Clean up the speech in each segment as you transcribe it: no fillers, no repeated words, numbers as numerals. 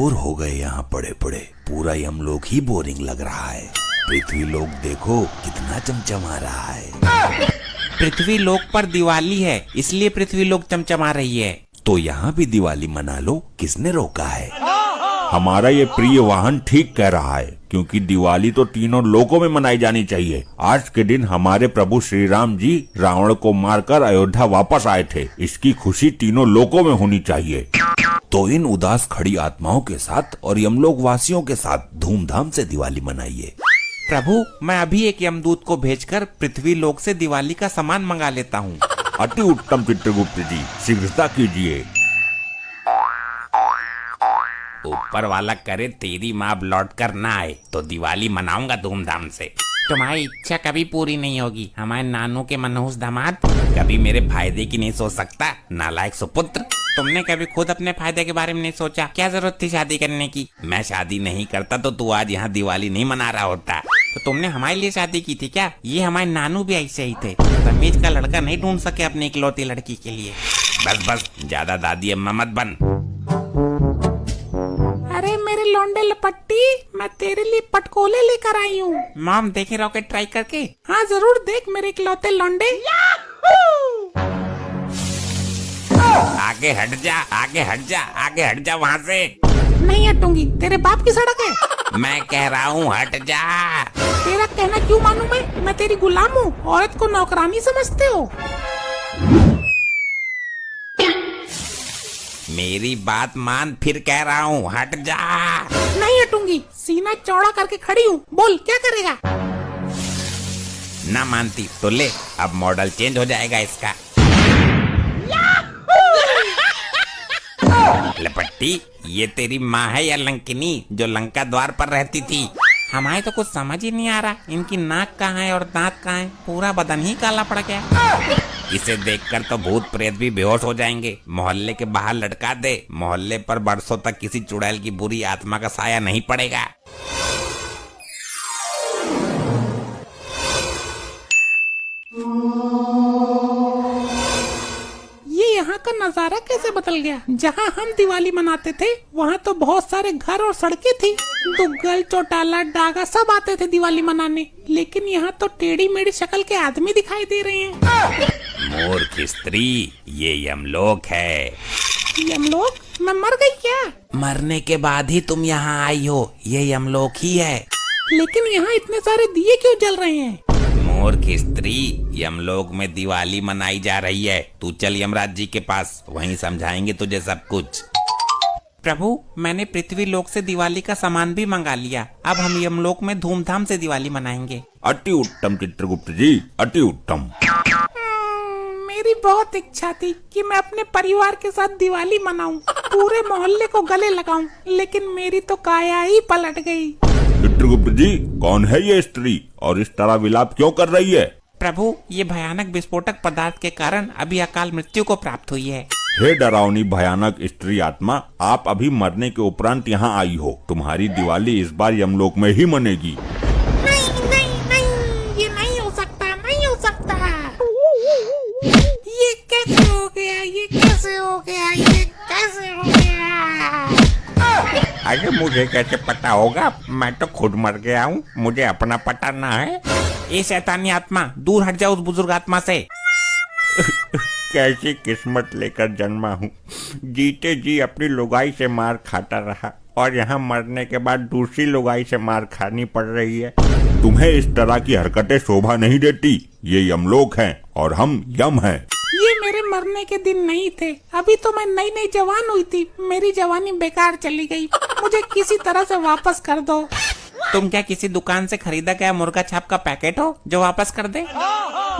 Bore हो गए यहाँ पड़े पड़े। पूरा यमलोक ही बोरिंग लग रहा है। पृथ्वी लोक देखो कितना चमचमा रहा है। पृथ्वी लोक पर दिवाली है, इसलिए पृथ्वी लोक चमचमा रही है। तो यहाँ भी दिवाली मना लो, किसने रोका है? हमारा ये प्रिय वाहन ठीक कह रहा है, क्योंकि दिवाली तो तीनों लोकों में मनाई जानी चाहिए। आज के दिन हमारे प्रभु श्री राम जी रावण को मारकर अयोध्या वापस आए थे। इसकी खुशी तीनों लोकों में होनी चाहिए। तो इन उदास खड़ी आत्माओं के साथ और यमलोक वासियों के साथ धूमधाम से दिवाली मनाइए। प्रभु, मैं अभी एक यमदूत को भेजकर पृथ्वी लोक से दिवाली का सामान मंगा लेता हूँ। अति उत्तम चित्रगुप्त जी, शीघ्रता कीजिए। ऊपर वाला करे तेरी माँ लौट कर ना आए तो दिवाली मनाऊंगा धूमधाम से। तुम्हारी इच्छा कभी पूरी नहीं होगी हमारे नानू के मनहूस दामाद। कभी मेरे फायदे की नहीं सोच सकता, नालायक सुपुत्र। तुमने कभी खुद अपने फायदे के बारे में नहीं सोचा? क्या जरूरत थी शादी करने की? मैं शादी नहीं करता तो तू आज यहाँ दिवाली नहीं मना रहा होता। तो तुमने हमारे लिए शादी की थी क्या? ये हमारे नानू भी ऐसे ही थे, तमीज का लड़का नहीं ढूंढ सके अपनी इकलौती लड़की के लिए। बस बस, ज्यादा दादी अम्मा मत बन। अरे मेरे लौंडे लपट्टी, मैं तेरे लिए पटकोले लेकर आई हूँ। मॉम, देखे रॉकेट ट्राई करके? हाँ जरूर देख मेरे इकलौते लौंडे। आगे हट जा, आगे हट जा, आगे हट जा वहाँ से। नहीं हटूंगी, तेरे बाप की सड़क है। मैं कह रहा हूँ हट जा। तेरा कहना क्यों मानूं मैं तेरी गुलाम हूँ। औरत को नौकरानी समझते हो? मेरी बात मान, फिर कह रहा हूँ हट जा। नहीं हटूंगी, सीना चौड़ा करके खड़ी हूँ। बोल क्या करेगा? ना मानती तो ले, अब मॉडल चेंज हो जाएगा इसका। लपट्टी, ये तेरी माँ है या लंकिनी जो लंका द्वार पर रहती थी? हमारे तो कुछ समझ ही नहीं आ रहा, इनकी नाक कहाँ है और दांत कहाँ है, पूरा बदन ही काला पड़ गया। इसे देखकर तो भूत प्रेत भी बेहोश हो जाएंगे। मोहल्ले के बाहर लटका दे, मोहल्ले पर बरसों तक किसी चुड़ैल की बुरी आत्मा का साया नहीं पड़ेगा। यहाँ का नजारा कैसे बदल गया। जहाँ हम दिवाली मनाते थे वहाँ तो बहुत सारे घर और सड़कें थी। दुग्गल, चौटाला, डागा सब आते थे दिवाली मनाने, लेकिन यहाँ तो टेढ़ी मेढ़ी शक्ल के आदमी दिखाई दे रहे हैं। मूर्ख स्त्री, ये यमलोक है। यमलोक? मैं मर गई क्या? मरने के बाद ही तुम यहाँ आई हो, ये यमलोक ही है। लेकिन यहाँ इतने सारे दिए क्यों जल रहे हैं? मूर्ख स्त्री, यमलोक में दिवाली मनाई जा रही है। तू चल यमराज जी के पास, वहीं समझाएंगे तुझे सब कुछ। प्रभु, मैंने पृथ्वी लोक से दिवाली का सामान भी मंगा लिया। अब हम यमलोक में धूमधाम से दिवाली मनाएंगे। अति उत्तम चित्रगुप्त जी, अति उत्तम। मेरी बहुत इच्छा थी कि मैं अपने परिवार के साथ दिवाली मनाऊं, पूरे मोहल्ले को गले लगाऊं, लेकिन मेरी तो काया ही पलट गई। चित्रगुप्त जी, कौन है ये स्त्री और इस तरह विलाप क्यों कर रही है? प्रभु, ये भयानक विस्फोटक पदार्थ के कारण अभी अकाल मृत्यु को प्राप्त हुई है। हे डरावनी भयानक स्त्री आत्मा, आप अभी मरने के उपरांत यहाँ आई हो। तुम्हारी दिवाली इस बार यमलोक में ही मनेगी। नहीं नहीं नहीं, ये नहीं हो सकता, नहीं हो सकता। ये कैसे हो गया, ये कैसे हो गया, ये कैसे हो गया? अरे मुझे कैसे पता होगा, मैं तो खुद मर गया हूँ, मुझे अपना पता ना है। ये शैतानी आत्मा, दूर हट जाओ उस बुजुर्ग आत्मा से। कैसी किस्मत लेकर जन्मा हूँ। जीते जी अपनी लुगाई से मार खाता रहा और यहाँ मरने के बाद दूसरी लुगाई से मार खानी पड़ रही है। तुम्हें इस तरह की हरकतें शोभा नहीं देती। ये यमलोक है और हम यम हैं। ये मेरे मरने के दिन नहीं थे। अभी तो मैं नई नई जवान हुई थी, मेरी जवानी बेकार चली गई। मुझे किसी तरह से वापस कर दो। तुम क्या किसी दुकान से खरीदा गया मुर्गा छाप का पैकेट हो जो वापस कर दे?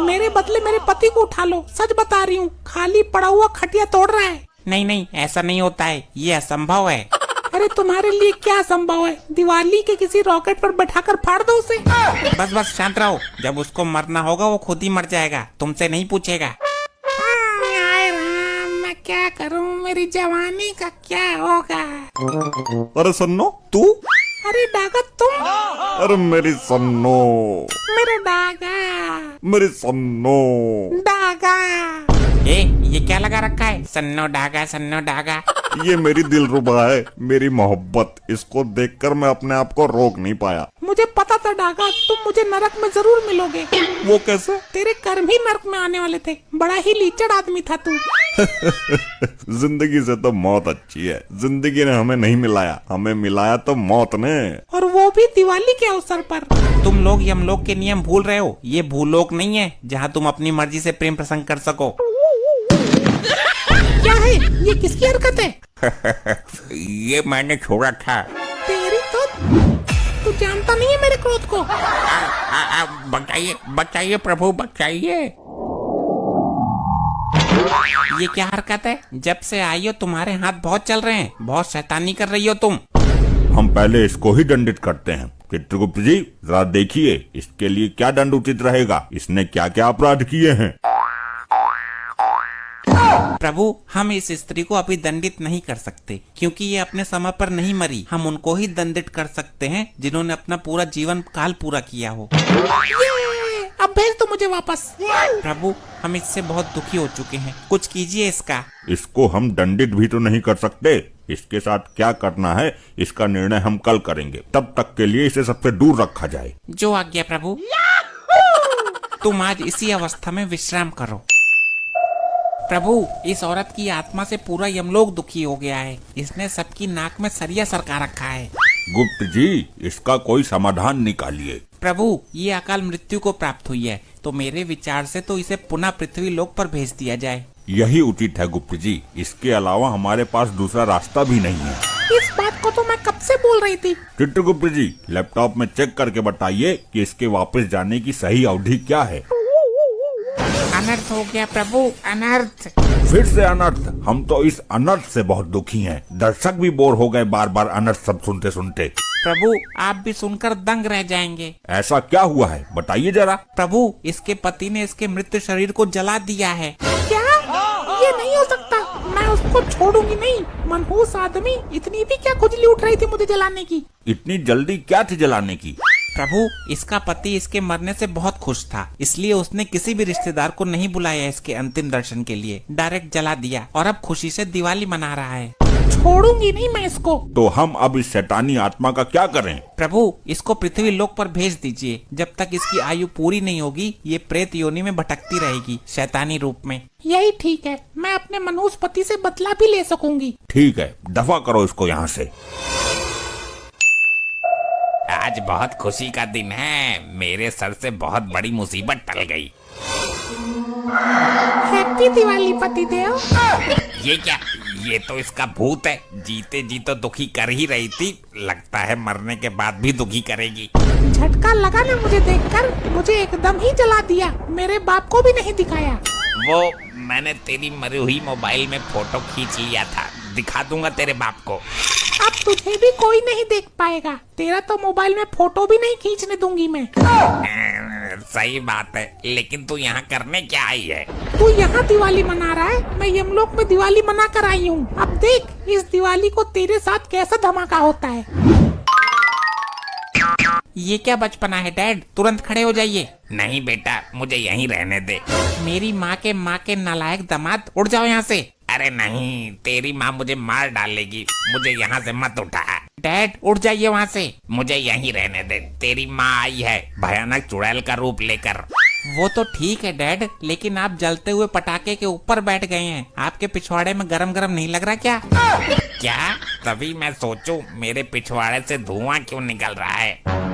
मेरे बदले मेरे पति को उठा लो, सच बता रही हूँ। खाली पड़ा हुआ खटिया तोड़ रहा है। नहीं नहीं, ऐसा नहीं होता है, ये असंभव है। अरे तुम्हारे लिए क्या संभव है? दिवाली के किसी रॉकेट पर बैठाकर फाड़ दो उसे। बस बस शांत रहो, जब उसको मरना होगा वो खुद ही मर जाएगा, तुमसे नहीं पूछेगा। मैं क्या करूं, मेरी जवानी का क्या होगा? अरे सन्नो, तू? अरे डागा तुम? अरे मेरी सन्नो, मेरा डागा, मेरी सन्नो। डागा। ये क्या लगा रखा है? सन्नो डागा सन्नो डागा। ये मेरी दिलरुबा है, मेरी मोहब्बत। इसको देखकर मैं अपने आप को रोक नहीं पाया। मुझे पता था डागा, तुम मुझे नरक में जरूर मिलोगे। वो कैसे? तेरे कर्म ही नरक में आने वाले थे। बड़ा ही लीचड़ आदमी था तू। जिंदगी से तो मौत अच्छी है। जिंदगी ने हमें नहीं मिलाया, हमें मिलाया तो मौत ने। और वो भी दिवाली के अवसर पर। तुम लोग यमलोक के नियम भूल रहे हो। ये भूलोक नहीं है जहाँ तुम अपनी मर्जी से प्रेम प्रसंग कर सको। क्या है ये, किसकी हरकत है? ये मैंने छोड़ा था। तेरी तो, तू जानता नहीं है मेरे क्रोध को। बचाइए बचाइए प्रभु बचाइए। ये क्या हरकत है? जब से आई हो तुम्हारे हाथ बहुत चल रहे हैं, बहुत शैतानी कर रही हो तुम। हम पहले इसको ही दंडित करते हैं। चित्रगुप्त जी जरा देखिए इसके लिए क्या दंड उचित रहेगा। इसने क्या क्या अपराध किए हैं। प्रभु हम इस स्त्री को अभी दंडित नहीं कर सकते क्योंकि ये अपने समय पर नहीं मरी। हम उनको ही दंडित कर सकते हैं जिन्होंने अपना पूरा जीवन काल पूरा किया हो। अब भेज दो मुझे वापस। प्रभु हम इससे बहुत दुखी हो चुके हैं, कुछ कीजिए इसका। इसको हम दंडित भी तो नहीं कर सकते। इसके साथ क्या करना है इसका निर्णय हम कल करेंगे। तब तक के लिए इसे सबसे दूर रखा जाए। जो आज्ञा प्रभु। तुम आज इसी अवस्था में विश्राम करो। प्रभु इस औरत की आत्मा से पूरा यमलोक दुखी हो गया है। इसने सबकी नाक में सरिया सरका रखा है। गुप्त जी इसका कोई समाधान निकालिए। प्रभु ये अकाल मृत्यु को प्राप्त हुई है, तो मेरे विचार से तो इसे पुनः पृथ्वी लोक पर भेज दिया जाए। यही उचित है गुप्त जी। इसके अलावा हमारे पास दूसरा रास्ता भी नहीं है। इस बात को तो मैं कब से बोल रही थी। चित्रगुप्त जी लैपटॉप में चेक करके बताइए कि इसके वापस जाने की सही अवधि क्या है। अनर्थ हो गया प्रभु, अनर्थ। फिर से अनर्थ। हम तो इस अनर्थ से बहुत दुखी हैं। दर्शक भी बोर हो गए बार बार अनर्थ सब सुनते सुनते। प्रभु आप भी सुनकर दंग रह जाएंगे। ऐसा क्या हुआ है बताइए जरा। प्रभु इसके पति ने इसके मृत शरीर को जला दिया है। क्या? ये नहीं हो सकता। मैं उसको छोड़ूंगी नहीं। मनहूस आदमी, इतनी भी क्या खुजली उठ रही थी मुझे जलाने की। इतनी जल्दी क्या थी जलाने की। प्रभु इसका पति इसके मरने से बहुत खुश था, इसलिए उसने किसी भी रिश्तेदार को नहीं बुलाया इसके अंतिम दर्शन के लिए, डायरेक्ट जला दिया और अब खुशी से दिवाली मना रहा है। छोड़ूंगी नहीं मैं इसको। तो हम अब इस शैतानी आत्मा का क्या करें। प्रभु इसको पृथ्वी लोक पर भेज दीजिए। जब तक इसकी आयु पूरी नहीं होगी ये प्रेत योनि में भटकती रहेगी शैतानी रूप में। यही ठीक है, मैं अपने मनहूस पति से बदला भी ले सकूंगी। ठीक है दफा करो इसको यहाँ से। आज बहुत खुशी का दिन है, मेरे सर से बहुत बड़ी मुसीबत टल गई। हैप्पी दिवाली पतिदेव। ये क्या? ये तो इसका भूत है। जीते जी तो दुखी कर ही रही थी, लगता है मरने के बाद भी दुखी करेगी। झटका लगा ना मुझे देखकर, मुझे एकदम ही जला दिया। मेरे बाप को भी नहीं दिखाया। वो मैंने तेरी मरी हुई मोबाइल में फोटो खींच लिया था, दिखा दूंगा तेरे बाप को। अब तुझे भी कोई नहीं देख पाएगा। तेरा तो मोबाइल में फोटो भी नहीं खींचने दूंगी मैं। सही बात है, लेकिन तू यहाँ करने क्या आई है? तू यहाँ दिवाली मना रहा है, मैं यमलोक में दिवाली मना कर आई हूँ। अब देख इस दिवाली को तेरे साथ कैसा धमाका होता है। ये क्या बचपना है डैड, तुरंत खड़े हो जाइए। नहीं बेटा मुझे यहीं रहने दे। मेरी माँ के नालायक दामाद, उड़ जाओ यहाँ से। अरे नहीं, तेरी माँ मुझे मार डालेगी, मुझे यहाँ से मत उठा। डैड उठ जाइए वहाँ से, मुझे यहीं रहने दे। तेरी माँ आई है भयानक चुड़ैल का रूप लेकर। वो तो ठीक है डैड, लेकिन आप जलते हुए पटाखे के ऊपर बैठ गए हैं, आपके पिछवाड़े में गरम गरम नहीं लग रहा क्या? क्या? तभी मैं सोचूं मेरे पिछवाड़े से धुआं क्यों निकल रहा है।